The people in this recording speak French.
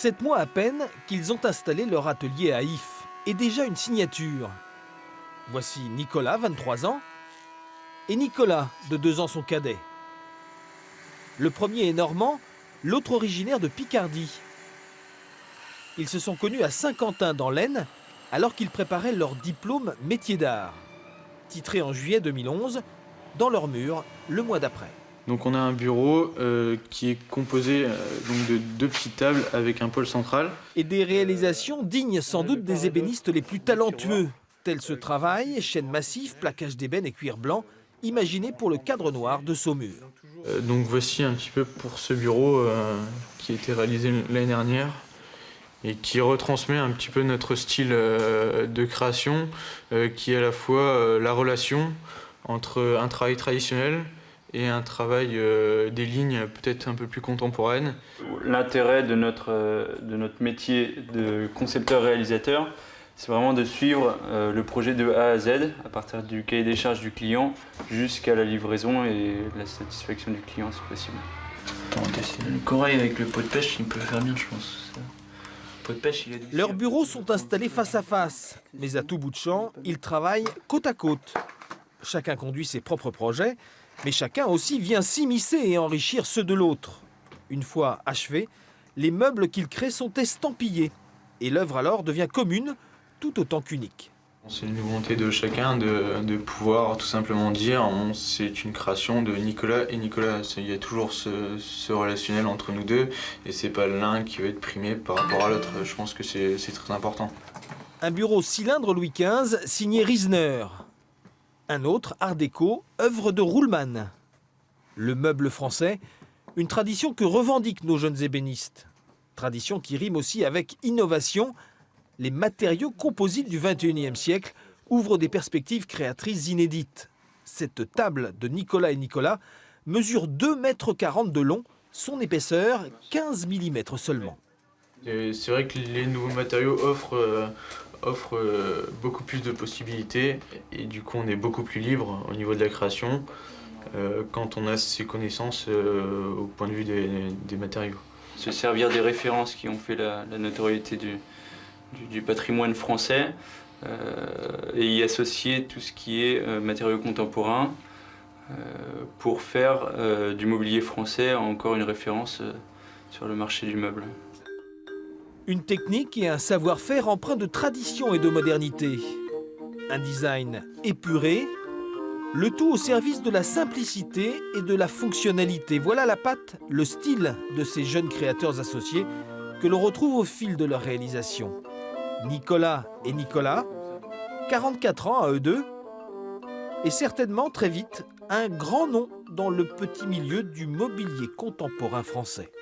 7 mois à peine qu'ils ont installé leur atelier à If, et déjà une signature. Voici Nicolas, 23 ans, et Nicolas, de 2 ans son cadet. Le premier est normand, l'autre originaire de Picardie. Ils se sont connus à Saint-Quentin dans l'Aisne, alors qu'ils préparaient leur diplôme métier d'art, titré en juillet 2011, dans leur mur, le mois d'après. Donc on a un bureau qui est composé donc de 2 petites tables avec un pôle central. Et des réalisations dignes sans doute des ébénistes les plus talentueux, tels ce travail, chêne massif, plaquage d'ébène et cuir blanc, imaginé pour le cadre noir de Saumur. Donc voici un petit peu pour ce bureau qui a été réalisé l'année dernière et qui retransmet un petit peu notre style de création qui est à la fois la relation entre un travail traditionnel et un travail des lignes peut-être un peu plus contemporaines. L'intérêt de notre métier de concepteur-réalisateur, c'est vraiment de suivre le projet de A à Z, à partir du cahier des charges du client jusqu'à la livraison et la satisfaction du client si possible. Le corail avec le pot de pêche, il peut faire bien, je pense. Leurs bureaux sont installés face à face, mais à tout bout de champ, ils travaillent côte à côte. Chacun conduit ses propres projets, mais chacun aussi vient s'immiscer et enrichir ceux de l'autre. Une fois achevés, les meubles qu'ils créent sont estampillés, et l'œuvre alors devient commune, tout autant qu'unique. C'est une volonté de chacun de pouvoir tout simplement dire c'est une création de Nicolas et Nicolas. Il y a toujours ce relationnel entre nous deux et c'est pas l'un qui va être primé par rapport à l'autre. Je pense que c'est très important. Un bureau cylindre Louis XV signé Riesner. Un autre, Art déco, œuvre de Ruhlmann. Le meuble français, une tradition que revendiquent nos jeunes ébénistes. Tradition qui rime aussi avec innovation. Les matériaux composites du XXIe siècle ouvrent des perspectives créatrices inédites. Cette table de Nicolas et Nicolas mesure 2,40 m de long, son épaisseur 15 mm seulement. C'est vrai que les nouveaux matériaux offrent beaucoup plus de possibilités et du coup on est beaucoup plus libre au niveau de la création quand on a ces connaissances au point de vue des matériaux. Se servir des références qui ont fait la notoriété du patrimoine français et y associer tout ce qui est matériaux contemporains pour faire du mobilier français encore une référence sur le marché du meuble. Une technique et un savoir-faire empreints de tradition et de modernité. Un design épuré, le tout au service de la simplicité et de la fonctionnalité. Voilà la patte, le style de ces jeunes créateurs associés que l'on retrouve au fil de leur réalisation. Nicolas et Nicolas, 44 ans à eux deux, et certainement très vite un grand nom dans le petit milieu du mobilier contemporain français.